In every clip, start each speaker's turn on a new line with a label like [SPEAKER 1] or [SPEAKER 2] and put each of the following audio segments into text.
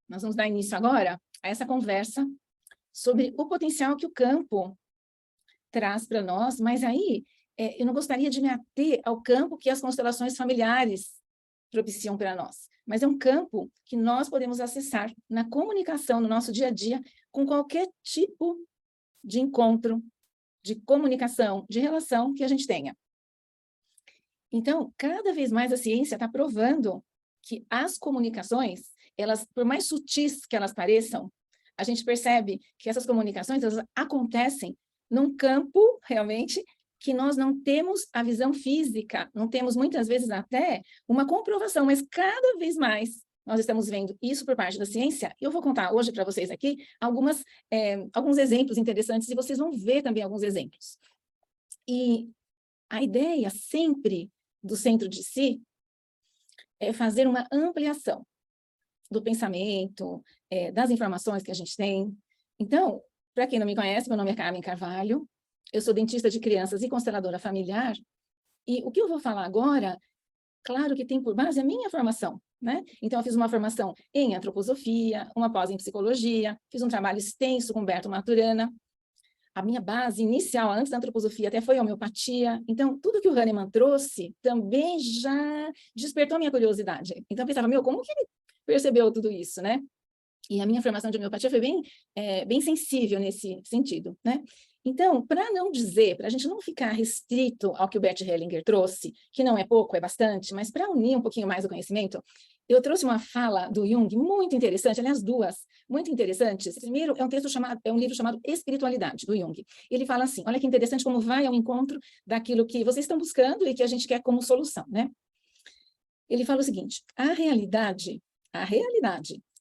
[SPEAKER 1] Nós vamos dar início agora a essa conversa sobre o potencial que o campo traz para nós, mas aí eu não gostaria de me ater ao campo que as constelações familiares propiciam para nós, mas é um campo que nós podemos acessar na comunicação, no nosso dia a dia, com qualquer tipo de encontro, de comunicação, de relação que a gente tenha. Então, cada vez mais a ciência está provando que as comunicações, elas, por mais sutis que elas pareçam, a gente percebe que essas comunicações elas acontecem num campo, realmente, que nós não temos a visão física, não temos, muitas vezes, até uma comprovação, mas cada vez mais nós estamos vendo isso por parte da ciência. Eu vou contar hoje para vocês aqui alguns exemplos interessantes, e vocês vão ver também alguns exemplos. E a ideia sempre do centro de si é fazer uma ampliação do pensamento, das informações que a gente tem. Então, para quem não me conhece, meu nome é Carmen Carvalho, eu sou dentista de crianças e consteladora familiar, e o que eu vou falar agora, claro que tem por base a minha formação, né? Então, eu fiz uma formação em antroposofia, uma pós em psicologia, fiz um trabalho extenso com Humberto Maturana. A minha base inicial, antes da antroposofia, até foi a homeopatia. Então, tudo que o Hahnemann trouxe também já despertou a minha curiosidade. Então, eu pensava, como que ele percebeu tudo isso, né? E a minha formação de homeopatia foi bem sensível nesse sentido, né? Então, para não dizer, para a gente não ficar restrito ao que o Bert Hellinger trouxe, que não é pouco, é bastante, mas para unir um pouquinho mais o conhecimento, eu trouxe uma fala do Jung muito interessante, aliás, duas, muito interessantes. Primeiro, é um livro chamado Espiritualidade, do Jung. Ele fala assim, olha que interessante como vai ao encontro daquilo que vocês estão buscando e que a gente quer como solução, né? Ele fala o seguinte, a realidade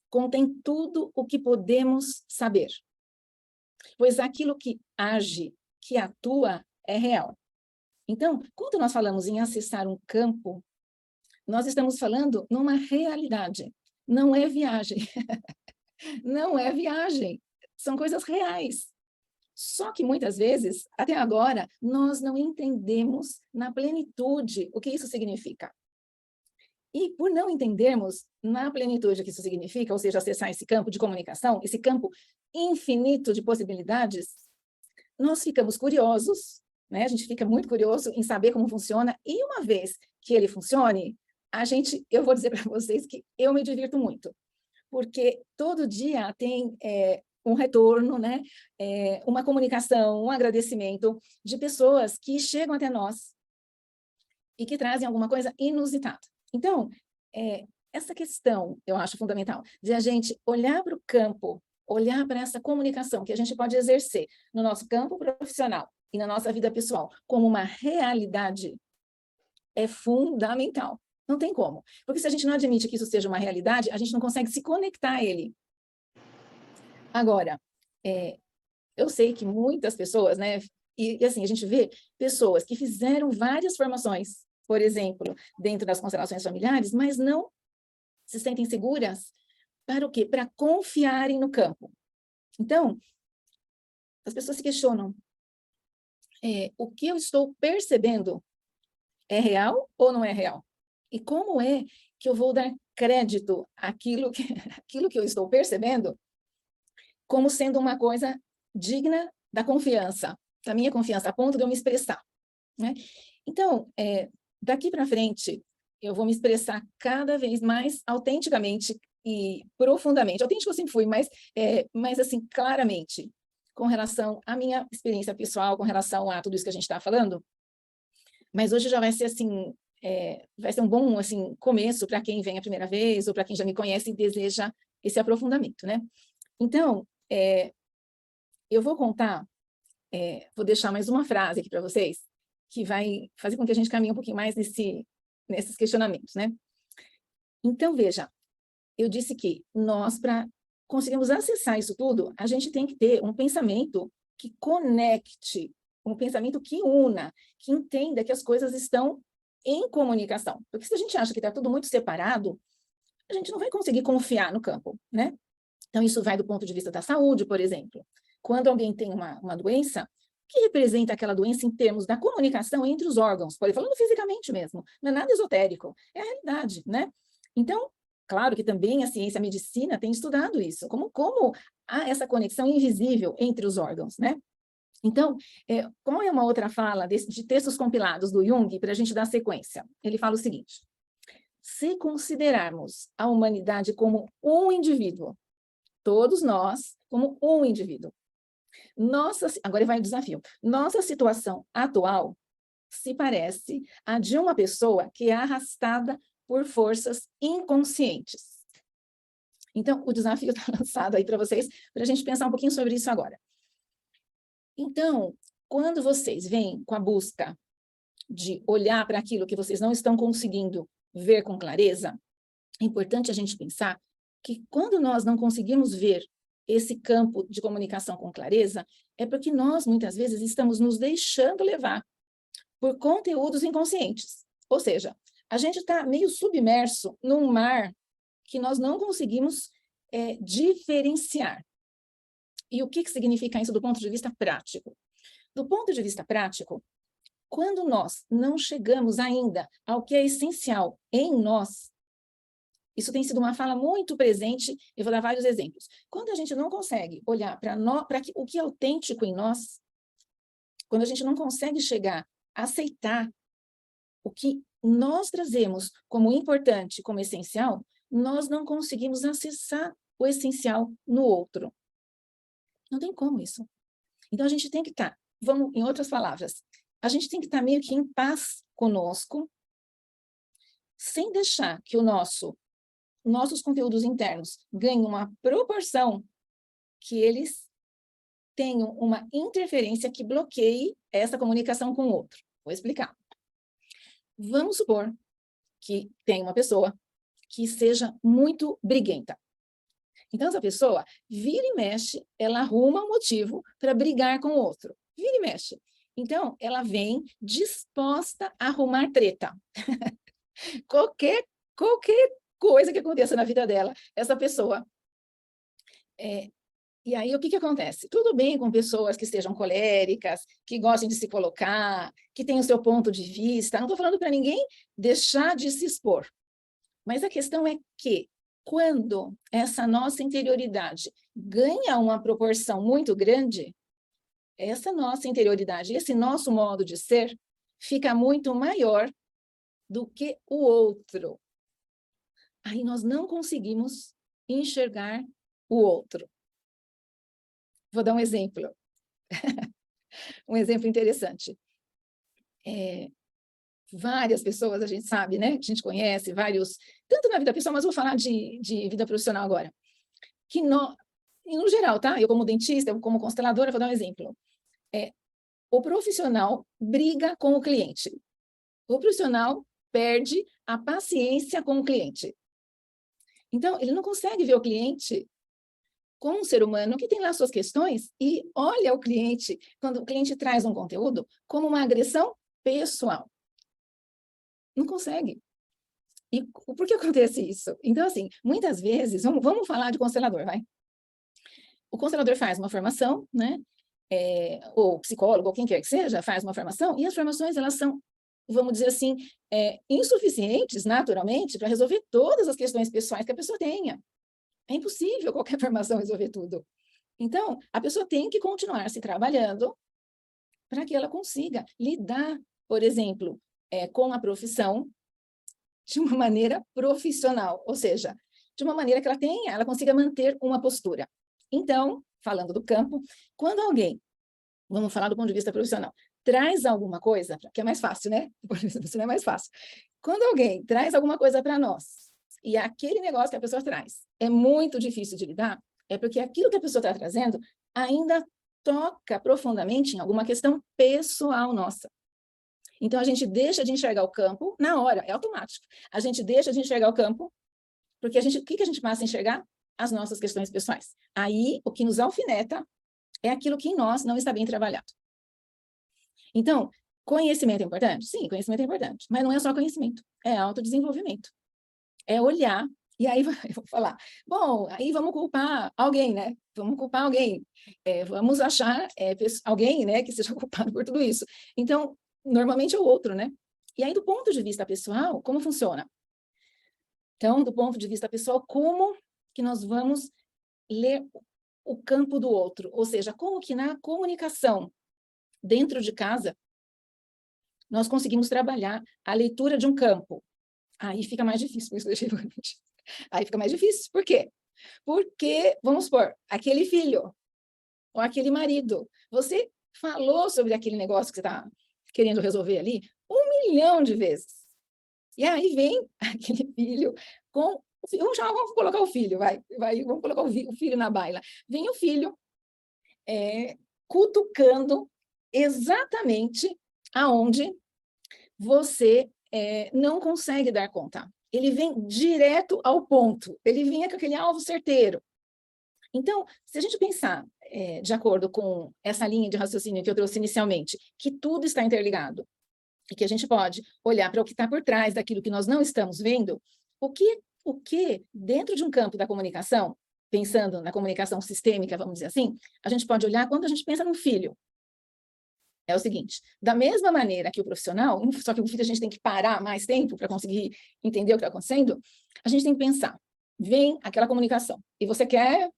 [SPEAKER 1] contém tudo o que podemos saber, pois aquilo que age, que atua, é real. Então, quando nós falamos em acessar um campo, nós estamos falando numa realidade, não é viagem. Não é viagem, são coisas reais. Só que muitas vezes, até agora, nós não entendemos na plenitude o que isso significa. E por não entendermos na plenitude o que isso significa, ou seja, acessar esse campo de comunicação, esse campo infinito de possibilidades, nós ficamos curiosos, né? A gente fica muito curioso em saber como funciona, e uma vez que ele funcione, eu vou dizer para vocês que eu me divirto muito, porque todo dia tem um retorno, né? Uma comunicação, um agradecimento de pessoas que chegam até nós e que trazem alguma coisa inusitada. Então, essa questão, eu acho fundamental, de a gente olhar para o campo, olhar para essa comunicação que a gente pode exercer no nosso campo profissional e na nossa vida pessoal como uma realidade, é fundamental. Não tem como. Porque se a gente não admite que isso seja uma realidade, a gente não consegue se conectar a ele. Agora, eu sei que muitas pessoas, né? E assim, a gente vê pessoas que fizeram várias formações, por exemplo, dentro das constelações familiares, mas não se sentem seguras para o quê? Para confiarem no campo. Então, as pessoas se questionam, o que eu estou percebendo é real ou não é real? E como é que eu vou dar crédito àquilo que eu estou percebendo como sendo uma coisa digna da confiança, da minha confiança, a ponto de eu me expressar, né? Então, daqui para frente, eu vou me expressar cada vez mais autenticamente e profundamente. Autêntico eu sempre fui, mas assim, claramente, com relação à minha experiência pessoal, com relação a tudo isso que a gente está falando. Mas hoje já vai ser assim, vai ser um bom assim, começo para quem vem a primeira vez, ou para quem já me conhece e deseja esse aprofundamento, né? Então, eu vou contar, vou deixar mais uma frase aqui para vocês, que vai fazer com que a gente caminhe um pouquinho mais nesses questionamentos, né? Então, veja, eu disse que nós, para conseguirmos acessar isso tudo, a gente tem que ter um pensamento que conecte, um pensamento que una, que entenda que as coisas estão em comunicação. Porque se a gente acha que está tudo muito separado, a gente não vai conseguir confiar no campo, né? Então, isso vai do ponto de vista da saúde, por exemplo. Quando alguém tem uma doença, o que representa aquela doença em termos da comunicação entre os órgãos? Falando fisicamente mesmo, não é nada esotérico, é a realidade, né? Então, claro que também a ciência, a medicina tem estudado isso, como há essa conexão invisível entre os órgãos, né? Então, qual é uma outra fala de textos compilados do Jung, para a gente dar sequência? Ele fala o seguinte: se considerarmos a humanidade como um indivíduo, todos nós como um indivíduo, agora vai o desafio, nossa situação atual se parece a de uma pessoa que é arrastada por forças inconscientes. Então, o desafio está lançado aí para vocês, para a gente pensar um pouquinho sobre isso agora. Então, quando vocês vêm com a busca de olhar para aquilo que vocês não estão conseguindo ver com clareza, é importante a gente pensar que quando nós não conseguimos ver esse campo de comunicação com clareza, é porque nós, muitas vezes, estamos nos deixando levar por conteúdos inconscientes. Ou seja, a gente está meio submerso num mar que nós não conseguimos diferenciar. E o que significa isso do ponto de vista prático? Do ponto de vista prático, quando nós não chegamos ainda ao que é essencial em nós, isso tem sido uma fala muito presente, eu vou dar vários exemplos. Quando a gente não consegue olhar para o que é autêntico em nós, quando a gente não consegue chegar a aceitar o que nós trazemos como importante, como essencial, nós não conseguimos acessar o essencial no outro. Não tem como isso. Então, a gente tem que estar, em outras palavras, a gente tem que estar meio que em paz conosco, sem deixar que nossos conteúdos internos ganhem uma proporção que eles tenham uma interferência que bloqueie essa comunicação com o outro. Vou explicar. Vamos supor que tem uma pessoa que seja muito briguenta. Então, essa pessoa, vira e mexe, ela arruma um motivo para brigar com o outro. Vira e mexe. Então, ela vem disposta a arrumar treta. qualquer coisa que aconteça na vida dela, essa pessoa. E aí, o que acontece? Tudo bem com pessoas que sejam coléricas, que gostem de se colocar, que tenham o seu ponto de vista. Não estou falando para ninguém deixar de se expor. Mas a questão é que, quando essa nossa interioridade ganha uma proporção muito grande, essa nossa interioridade, esse nosso modo de ser, fica muito maior do que o outro. Aí nós não conseguimos enxergar o outro. Vou dar um exemplo. Um exemplo interessante. Várias pessoas, a gente sabe, né? A gente conhece vários, tanto na vida pessoal, mas vou falar de vida profissional agora. Que no geral, tá? Eu como dentista, eu como consteladora, vou dar um exemplo. O profissional briga com o cliente. O profissional perde a paciência com o cliente. Então, ele não consegue ver o cliente como um ser humano que tem lá suas questões e olha o cliente, quando o cliente traz um conteúdo, como uma agressão pessoal. Não consegue. E por que acontece isso? Então, assim, muitas vezes, vamos falar de constelador, vai? O constelador faz uma formação, né? Ou psicólogo, ou quem quer que seja, faz uma formação, e as formações, elas são, vamos dizer assim, insuficientes, naturalmente, para resolver todas as questões pessoais que a pessoa tenha. É impossível qualquer formação resolver tudo. Então, a pessoa tem que continuar se trabalhando para que ela consiga lidar, por exemplo, com a profissão de uma maneira profissional, ou seja, de uma maneira que ela consiga manter uma postura. Então, falando do campo, quando alguém, vamos falar do ponto de vista profissional, traz alguma coisa, que é mais fácil, né? Do ponto de vista profissional é mais fácil. Quando alguém traz alguma coisa para nós, e aquele negócio que a pessoa traz é muito difícil de lidar, é porque aquilo que a pessoa está trazendo ainda toca profundamente em alguma questão pessoal nossa. Então, a gente deixa de enxergar o campo na hora, é automático. A gente deixa de enxergar o campo, porque o que a gente passa a enxergar? As nossas questões pessoais. Aí, o que nos alfineta é aquilo que em nós não está bem trabalhado. Então, conhecimento é importante? Sim, conhecimento é importante. Mas não é só conhecimento, é autodesenvolvimento. É olhar, e aí eu vou falar, bom, aí vamos culpar alguém, né? Vamos culpar alguém. Vamos achar alguém, né, que seja culpado por tudo isso. Então, normalmente é o outro, né? E aí, do ponto de vista pessoal, como funciona? Então, do ponto de vista pessoal, como que nós vamos ler o campo do outro? Ou seja, como que na comunicação dentro de casa nós conseguimos trabalhar a leitura de um campo? Aí fica mais difícil, por isso que eu deixei. Aí fica mais difícil. Por quê? Porque, vamos supor, aquele filho ou aquele marido, você falou sobre aquele negócio que você está querendo resolver ali 1 milhão de vezes. E aí vem aquele filho com... Vamos colocar o filho, vamos colocar o filho na baila. Vem o filho cutucando exatamente aonde você não consegue dar conta. Ele vem direto ao ponto, ele vem com aquele alvo certeiro. Então, se a gente pensar de acordo com essa linha de raciocínio que eu trouxe inicialmente, que tudo está interligado, e que a gente pode olhar para o que está por trás daquilo que nós não estamos vendo, o que dentro de um campo da comunicação, pensando na comunicação sistêmica, vamos dizer assim, a gente pode olhar quando a gente pensa num filho. É o seguinte, da mesma maneira que o profissional, só que o filho a gente tem que parar mais tempo para conseguir entender o que está acontecendo, a gente tem que pensar, vem aquela comunicação, e você quer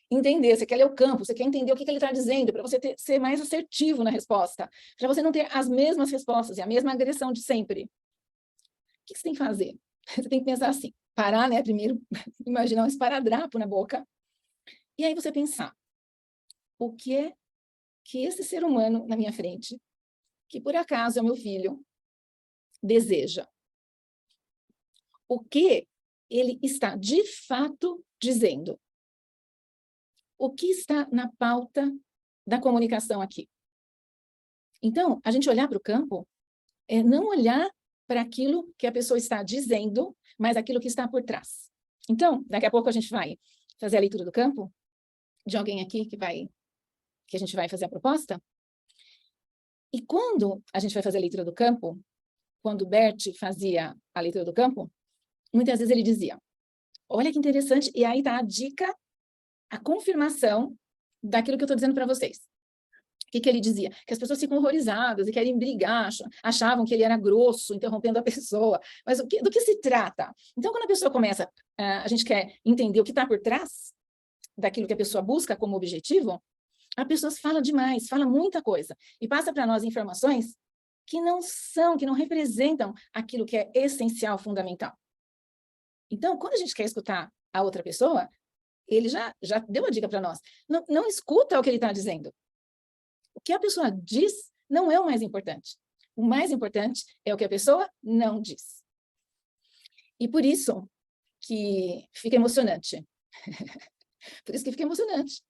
[SPEAKER 1] entender, você quer ler o campo, você quer entender o que ele está dizendo, para você ser mais assertivo na resposta, para você não ter as mesmas respostas e a mesma agressão de sempre. O que você tem que fazer? Você tem que pensar assim, parar, né? Primeiro, imaginar um esparadrapo na boca, e aí você pensar, o que é que esse ser humano na minha frente, que por acaso é o meu filho, deseja? O que ele está de fato dizendo? O que está na pauta da comunicação aqui? Então, a gente olhar para o campo é não olhar para aquilo que a pessoa está dizendo, mas aquilo que está por trás. Então, daqui a pouco a gente vai fazer a leitura do campo de alguém aqui que a gente vai fazer a proposta. E quando a gente vai fazer a leitura do campo, quando o Bert fazia a leitura do campo, muitas vezes ele dizia, olha que interessante, e aí está a dica, a confirmação daquilo que eu estou dizendo para vocês. O que ele dizia? Que as pessoas ficam horrorizadas e querem brigar, achavam que ele era grosso, interrompendo a pessoa. Mas do que se trata? Então, quando a pessoa começa, a gente quer entender o que está por trás daquilo que a pessoa busca como objetivo, a pessoa fala demais, fala muita coisa, e passa para nós informações que não representam aquilo que é essencial, fundamental. Então, quando a gente quer escutar a outra pessoa, ele já deu a dica para nós. Não escuta o que ele está dizendo. O que a pessoa diz não é o mais importante. O mais importante é o que a pessoa não diz. E por isso que fica emocionante. Por isso que fica emocionante.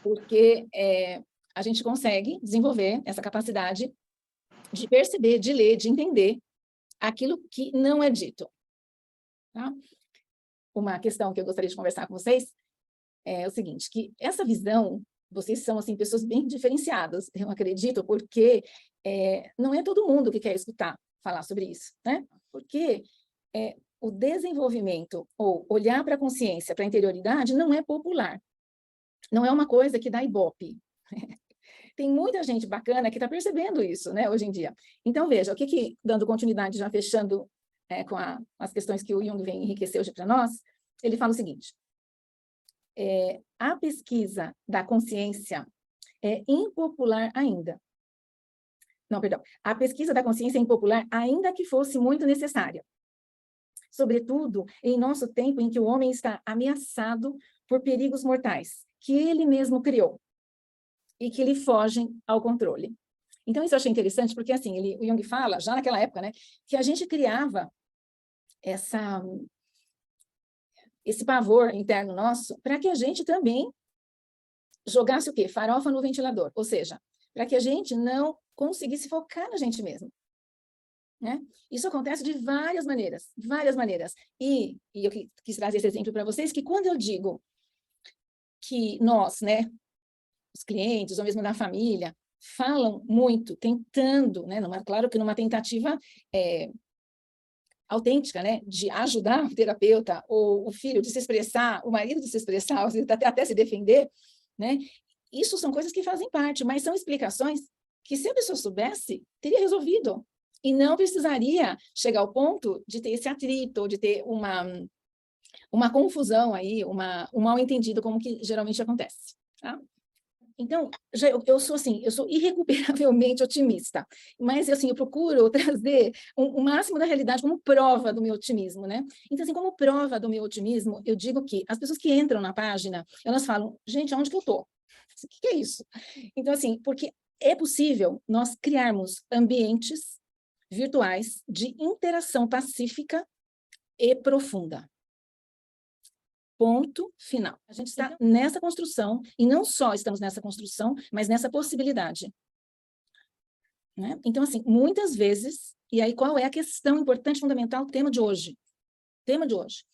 [SPEAKER 1] Porque a gente consegue desenvolver essa capacidade de perceber, de ler, de entender aquilo que não é dito. Tá? Uma questão que eu gostaria de conversar com vocês é o seguinte, que essa visão, vocês são assim, pessoas bem diferenciadas, eu acredito, porque não é todo mundo que quer escutar falar sobre isso, né? Porque o desenvolvimento, ou olhar para a consciência, para a interioridade, não é popular. Não é uma coisa que dá ibope. Tem muita gente bacana que está percebendo isso, né, hoje em dia. Então, veja, dando continuidade, já fechando com as questões que o Jung vem enriquecer hoje para nós, ele fala o seguinte, a pesquisa da consciência é impopular ainda. Não, perdão. A pesquisa da consciência é impopular ainda que fosse muito necessária. Sobretudo em nosso tempo em que o homem está ameaçado por perigos mortais que ele mesmo criou e que lhe fogem ao controle. Então, isso eu achei interessante, porque assim, o Jung fala, já naquela época, né, que a gente criava esse pavor interno nosso para que a gente também jogasse o quê? Farofa no ventilador, ou seja, para que a gente não conseguisse focar na gente mesmo. Né? Isso acontece de várias maneiras, várias maneiras. E eu quis trazer esse exemplo para vocês, que quando eu digo que nós, né, os clientes, ou mesmo na família, falam muito, tentando, né, claro que numa tentativa autêntica, né, de ajudar o terapeuta, ou o filho de se expressar, o marido de se expressar, ou até se defender, né? Isso são coisas que fazem parte, mas são explicações que, se a pessoa soubesse, teria resolvido. E não precisaria chegar ao ponto de ter esse atrito, ou de ter uma confusão aí, um mal-entendido, como que geralmente acontece, tá? Então, eu sou assim, eu sou irrecuperavelmente otimista, mas assim, eu procuro trazer o máximo da realidade como prova do meu otimismo, né? Então, assim, como prova do meu otimismo, eu digo que as pessoas que entram na página, elas falam, gente, aonde que eu tô? O que é isso? Então, assim, porque é possível nós criarmos ambientes virtuais de interação pacífica e profunda. Ponto final. A gente está nessa construção, e não só estamos nessa construção, mas nessa possibilidade. Né? Então, assim, muitas vezes, e aí qual é a questão importante, fundamental, tema de hoje? Tema de hoje.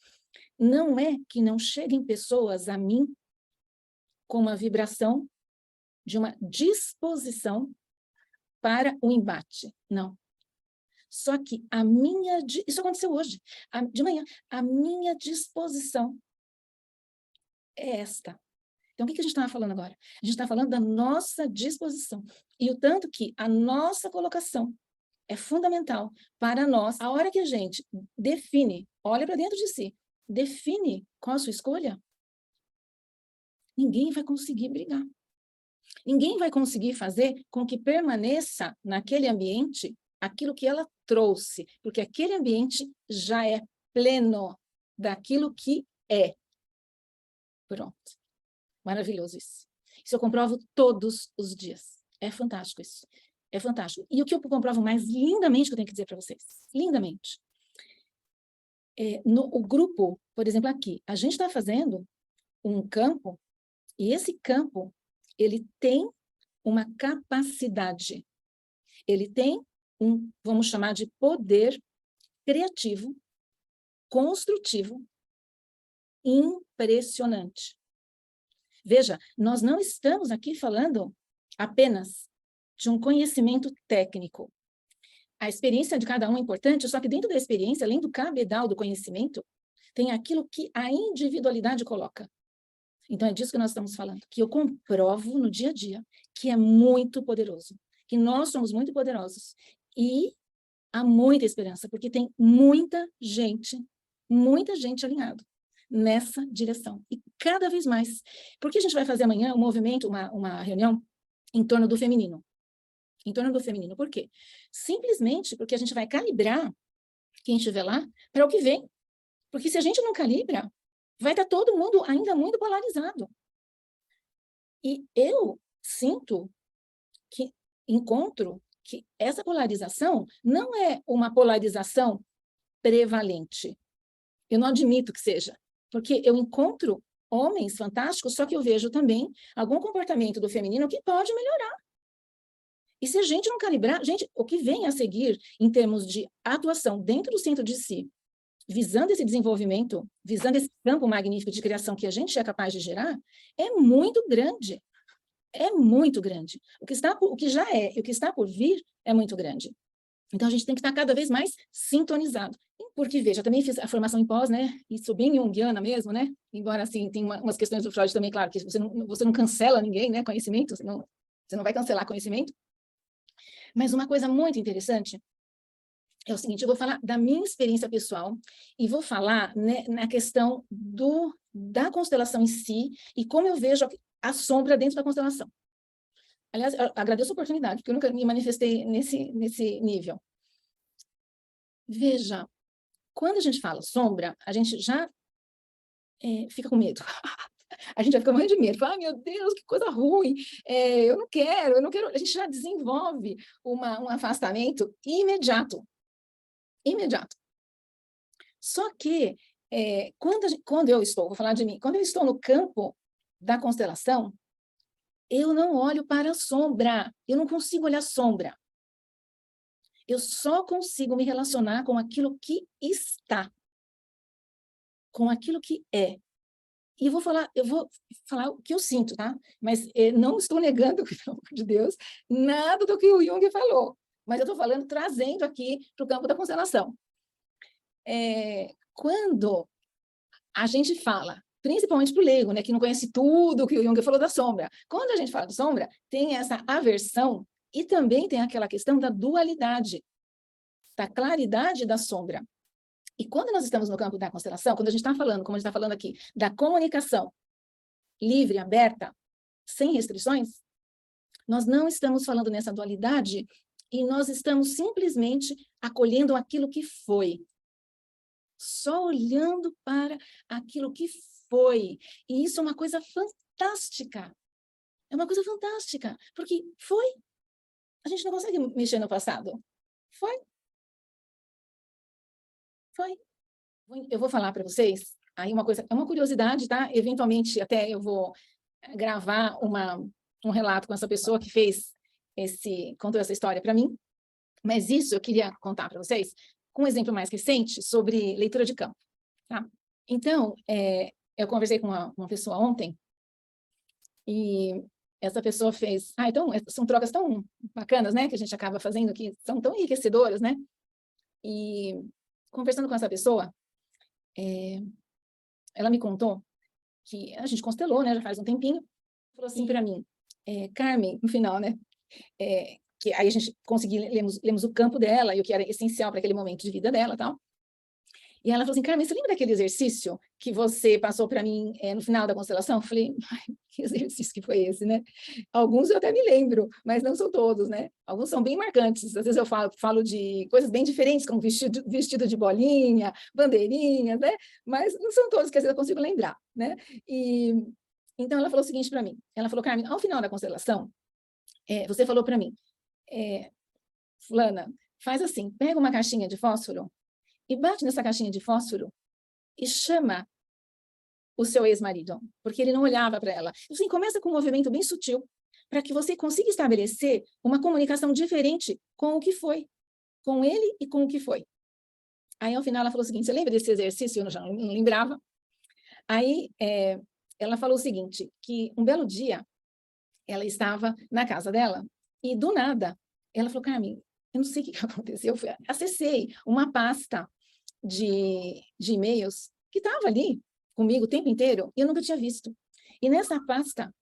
[SPEAKER 1] Não é que não cheguem pessoas a mim com uma vibração de uma disposição para o embate. Não. Só que isso aconteceu hoje, de manhã, a minha disposição é esta. Então, o que a gente estava falando agora? A gente está falando da nossa disposição. E o tanto que a nossa colocação é fundamental para nós. A hora que a gente define, olha para dentro de si, define qual a sua escolha, ninguém vai conseguir brigar. Ninguém vai conseguir fazer com que permaneça naquele ambiente aquilo que ela trouxe, porque aquele ambiente já é pleno daquilo que é. Pronto. Maravilhoso isso. Isso eu comprovo todos os dias. É fantástico isso. É fantástico. E o que eu comprovo mais lindamente, que eu tenho que dizer para vocês, lindamente, o grupo, por exemplo, aqui, a gente está fazendo um campo, e esse campo, ele tem uma capacidade, ele tem vamos chamar de poder criativo, construtivo, impressionante. Veja, nós não estamos aqui falando apenas de um conhecimento técnico. A experiência de cada um é importante, só que dentro da experiência, além do cabedal do conhecimento, tem aquilo que a individualidade coloca. Então, é disso que nós estamos falando, que eu comprovo no dia a dia, que é muito poderoso, que nós somos muito poderosos. E há muita esperança, porque tem muita gente alinhada nessa direção. E cada vez mais. Porque a gente vai fazer amanhã um movimento, uma reunião em torno do feminino. Em torno do feminino. Por quê? Simplesmente porque a gente vai calibrar quem estiver lá para o que vem. Porque se a gente não calibra, vai estar todo mundo ainda muito polarizado. E eu sinto que encontro que essa polarização não é uma polarização prevalente. Eu não admito que seja, porque eu encontro homens fantásticos, só que eu vejo também algum comportamento do feminino que pode melhorar. E se a gente não calibrar, gente, o que vem a seguir em termos de atuação dentro do centro de si, visando esse desenvolvimento, visando esse campo magnífico de criação que a gente é capaz de gerar, é muito grande. É muito grande. O que já é e o que está por vir é muito grande. Então, a gente tem que estar cada vez mais sintonizado. Porque, veja, também fiz a formação em pós, né? E sou bem junguiana mesmo, né? Embora, assim, tem umas questões do Freud também, claro, que você não cancela ninguém, né? Conhecimento, você não vai cancelar conhecimento. Mas uma coisa muito interessante é o seguinte, eu vou falar da minha experiência pessoal e vou falar, né, na questão da constelação em si e como eu vejo a sombra dentro da constelação. Aliás, eu agradeço a oportunidade, porque eu nunca me manifestei nesse nível. Veja, quando a gente fala sombra, a gente já fica com medo. A gente já fica morrendo de medo. Fala, meu Deus, que coisa ruim. Eu não quero. A gente já desenvolve um afastamento imediato. Imediato. Só que, quando eu estou, vou falar de mim, quando eu estou no campo da constelação, eu não olho para a sombra, eu não consigo olhar sombra. Eu só consigo me relacionar com aquilo que está, com aquilo que é. E eu vou falar o que eu sinto, tá? Mas não estou negando, pelo amor de Deus, nada do que o Jung falou. Mas eu estou falando, trazendo aqui para o campo da constelação. Quando a gente fala, principalmente para o leigo, né, que não conhece tudo que o Jung falou da sombra. Quando a gente fala de sombra, tem essa aversão e também tem aquela questão da dualidade. da claridade da sombra. E quando nós estamos no campo da constelação, quando a gente está falando, como a gente está falando aqui, da comunicação livre, aberta, sem restrições, nós não estamos falando nessa dualidade e nós estamos simplesmente acolhendo aquilo que foi. Só olhando para aquilo que foi. E isso é uma coisa fantástica. É uma coisa fantástica, porque foi. A gente não consegue mexer no passado. Foi. Foi. Eu vou falar para vocês, aí uma coisa, é uma curiosidade, tá? Eventualmente, até eu vou gravar um relato com essa pessoa que contou essa história para mim, mas isso eu queria contar para vocês com um exemplo mais recente sobre leitura de campo, tá? Então, eu conversei com uma pessoa ontem, e essa pessoa fez... então, são trocas tão bacanas, né? Que a gente acaba fazendo, que são tão enriquecedoras, né? E conversando com essa pessoa, ela me contou que a gente constelou, né? Já faz um tempinho, falou assim para mim, Carmen, no final, né? Que aí a gente conseguiu, lemos o campo dela e o que era essencial para aquele momento de vida dela, tal. E ela falou assim, Carmen, você lembra daquele exercício que você passou para mim no final da constelação? Eu falei, que exercício que foi esse, né? Alguns eu até me lembro, mas não são todos, né? Alguns são bem marcantes. Às vezes eu falo de coisas bem diferentes, como vestido de bolinha, bandeirinhas, né? Mas não são todos que às vezes eu consigo lembrar, né? E então ela falou o seguinte para mim. Ela falou, Carmen, ao final da constelação, você falou para mim, fulana, faz assim, pega uma caixinha de fósforo e bate nessa caixinha de fósforo e chama o seu ex-marido, porque ele não olhava para ela. Assim, começa com um movimento bem sutil, para que você consiga estabelecer uma comunicação diferente com o que foi, com ele e com o que foi. Aí, ao final, ela falou o seguinte, você lembra desse exercício? Eu já não lembrava. Aí, ela falou o seguinte, que um belo dia, ela estava na casa dela, e do nada, ela falou, Carmen, eu não sei o que aconteceu, eu acessei uma pasta de e-mails que estava ali comigo o tempo inteiro e eu nunca tinha visto. E nessa pasta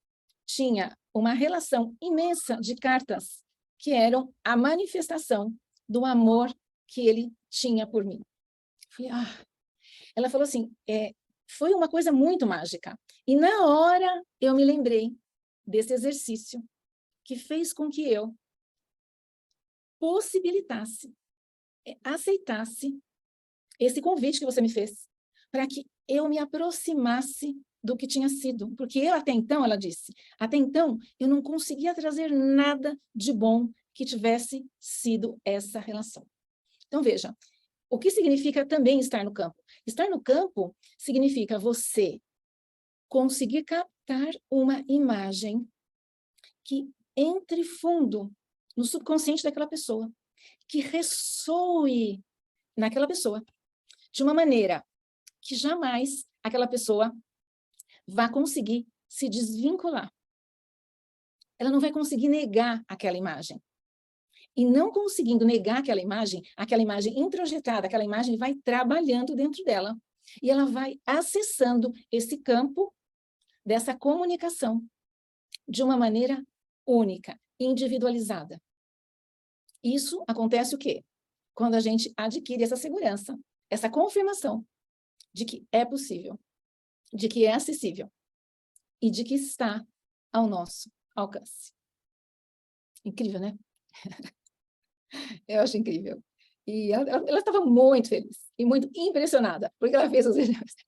[SPEAKER 1] tinha uma relação imensa de cartas que eram a manifestação do amor que ele tinha por mim. Falei, Ela falou assim, foi uma coisa muito mágica. E na hora eu me lembrei desse exercício que fez com que eu possibilitasse, aceitasse esse convite que você me fez, para que eu me aproximasse do que tinha sido. Porque eu, até então, ela disse, até então, eu não conseguia trazer nada de bom que tivesse sido essa relação. Então, veja, o que significa também estar no campo? Estar no campo significa você conseguir captar uma imagem que entre fundo no subconsciente daquela pessoa, que ressoe naquela pessoa, de uma maneira que jamais aquela pessoa vai conseguir se desvincular. Ela não vai conseguir negar aquela imagem. E não conseguindo negar aquela imagem introjetada, aquela imagem vai trabalhando dentro dela. E ela vai acessando esse campo dessa comunicação de uma maneira única, individualizada. Isso acontece o quê? Quando a gente adquire essa segurança, essa confirmação de que é possível, de que é acessível e de que está ao nosso alcance. Incrível, né? Eu acho incrível. E ela estava muito feliz e muito impressionada, porque ela fez os exercícios.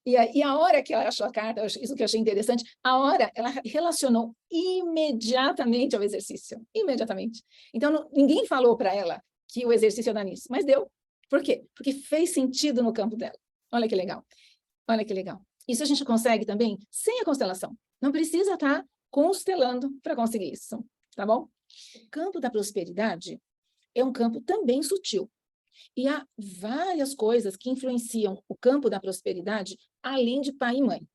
[SPEAKER 1] E a hora que ela achou a carta, isso que eu achei interessante, a hora ela relacionou imediatamente ao exercício. Imediatamente. Então, ninguém falou para ela que o exercício ia dar nisso, mas deu. Por quê? Porque fez sentido no campo dela. Olha que legal. Olha que legal. Isso a gente consegue também sem a constelação. Não precisa estar constelando para conseguir isso, tá bom? O campo da prosperidade é um campo também sutil. E há várias coisas que influenciam o campo da prosperidade, além de pai e mãe.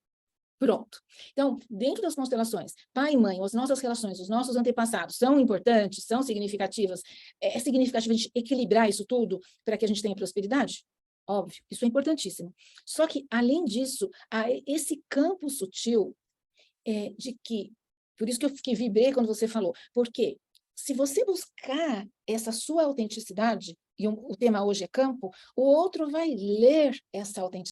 [SPEAKER 1] Pronto. Então, dentro das constelações, pai e mãe, as nossas relações, os nossos antepassados são importantes, são significativas. É significativo a gente equilibrar isso tudo para que a gente tenha prosperidade? Óbvio, isso é importantíssimo. Só que, além disso, há esse campo sutil de que, por isso que vibrei quando você falou, porque se você buscar essa sua autenticidade, e o tema hoje é campo, o outro vai ler essa autenticidade.